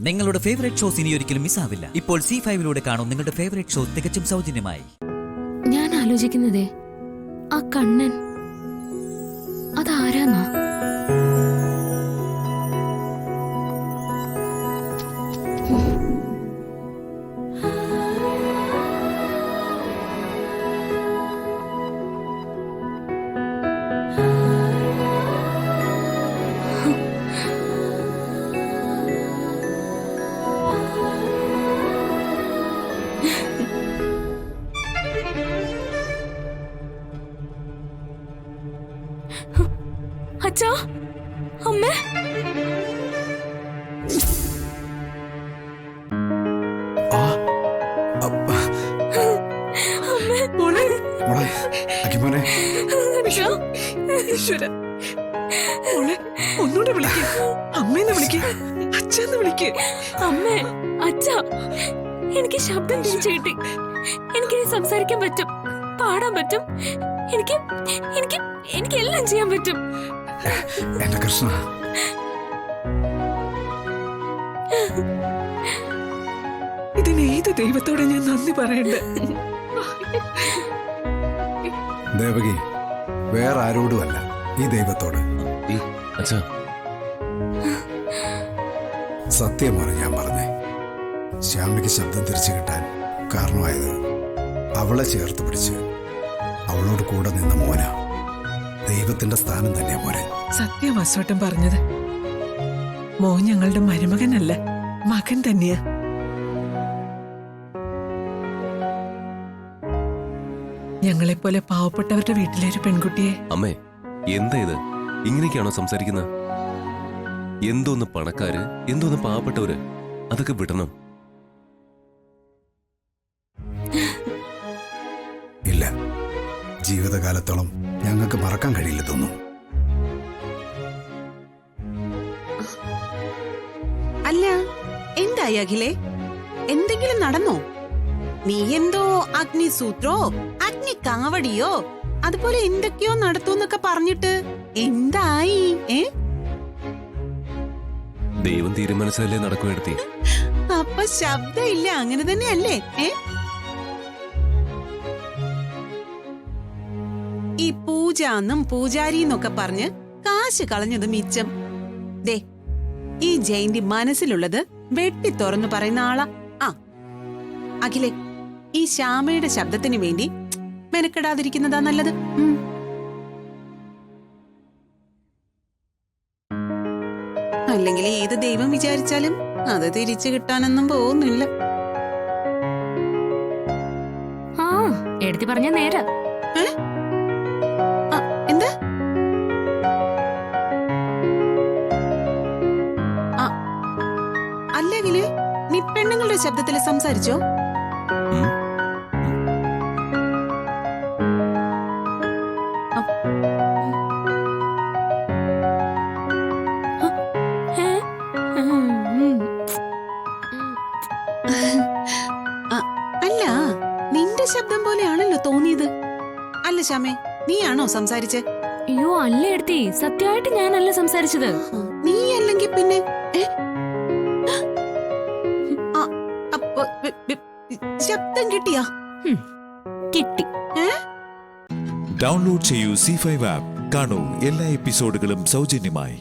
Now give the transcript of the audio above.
നിങ്ങളുടെ favourite shows ഇനി ഒരിക്കലും മിസ്സാവില്ല. ഇപ്പോൾ C5 കാണും നിങ്ങളുടെ ഫേവറേറ്റ് ഷോ തികച്ചും സൗജന്യമായി. ഞാൻ ആലോചിക്കുന്നതേ ആ കണ്ണൻ അതാരാന്നാ? അച്ഛാ, അമ്മേ, ഒന്നുകൂടെ വിളിക്ക്, അമ്മേന്ന് വിളിക്ക്, അച്ഛന്ന് വിളിക്ക്. അമ്മേ, അച്ഛാ, എനിക്ക് ശബ്ദം തിരിച്ചു കിട്ടി. എനിക്കിനി സംസാരിക്കാൻ പറ്റും, പാടാൻ പറ്റും, എനിക്ക് എനിക്ക് എനിക്ക് എല്ലാം ചെയ്യാൻ പറ്റും. എന്റെ കൃഷ്ണ, ഇതിന് ഏത് ദൈവത്തോടെ ഞാൻ നന്ദി പറയണ്ടേ? ദേവകി, വേറെ ആരോടുമല്ല, ഈ ദൈവത്തോട്. സത്യമാണ് ഞാൻ പറഞ്ഞേ. ശ്യാമയ്ക്ക് ശബ്ദം തിരിച്ചു കിട്ടാൻ കാരണമായത് അവളെ ചേർത്ത് പിടിച്ച് അവളോട് കൂടെ നിന്ന മോന. ദൈവത്തിന്റെ സ്ഥാനം തന്നെയാ മോനെ. സത്യം വസോട്ടം പറഞ്ഞത്. മോൻ ഞങ്ങളുടെ മരുമകനല്ല, മകൻ തന്നെയാ. ഞങ്ങളെപ്പോലെ പാവപ്പെട്ടവരുടെ വീട്ടിലെ ഒരു പെൺകുട്ടിയെ. അമ്മേ, എന്താ ഇത്? ഇങ്ങനെയൊക്കെയാണോ സംസാരിക്കുന്നത്? എന്തോന്ന് പണക്കാര്, എന്തോന്ന് പാവപ്പെട്ടവര്, അതൊക്കെ വിടണം. ഇല്ല, ജീവിതകാലത്തോളം ഞങ്ങൾക്ക് മറക്കാൻ കഴിയില്ല തോന്നും. അല്ല, എന്തായി അഖിലേ? എന്തെങ്കിലും നടന്നോ? നീ എന്തോ അഗ്നിസൂത്രോ അഗ്നി കാവടിയോ അതുപോലെ എന്തൊക്കെയോ നടത്തൂന്നൊക്കെ പറഞ്ഞിട്ട് എന്തായി? ദൈവം തീരുമാനിച്ചതല്ലേ നടക്കും എടുത്തി. അപ്പൊ ശബ്ദം ഇല്ല, അങ്ങനെ തന്നെയല്ലേ? ഈ പൂജാന്നും പൂജാരിന്നൊക്കെ പറഞ്ഞ് കാശ് കളഞ്ഞത് മിച്ചം. ദേ, ഈ ജയന്തി മനസ്സിലുള്ളത് വെട്ടി തുറന്നു പറയുന്ന ആളാ. ആ അഖിലേ, ഈ ശ്യാമയുടെ ശബ്ദത്തിന് വേണ്ടി മെനക്കെടാതിരിക്കുന്നതാ നല്ലത്. അല്ലെങ്കിൽ ഏത് ദൈവം വിചാരിച്ചാലും അത് തിരിച്ചു കിട്ടാനൊന്നും പോകുന്നില്ല. ആ, എടുത്തി പറഞ്ഞ നേരാ. എന്താ? അല്ലെങ്കില് നീ പെണ്ണുങ്ങളുടെ ശബ്ദത്തിൽ സംസാരിച്ചോ? അല്ല, നിന്റെ ശബ്ദം പോലെയാണല്ലോ തോന്നിയത്. അല്ല ശ്യാമേ, നീയാണോ സംസാരിച്ചേ? അയ്യോ അല്ല എടുത്തി, സത്യമായിട്ട് ഞാനല്ല സംസാരിച്ചത്. നീ അല്ലെങ്കിൽ പിന്നെ ശബ്ദം കിട്ടിയാ? കിട്ടി. ഡൗൺലോഡ് ചെയ്യൂ C5 ആപ്പ്. കാണൂ എല്ലാ എപ്പിസോഡുകളും സൗജന്യമായി.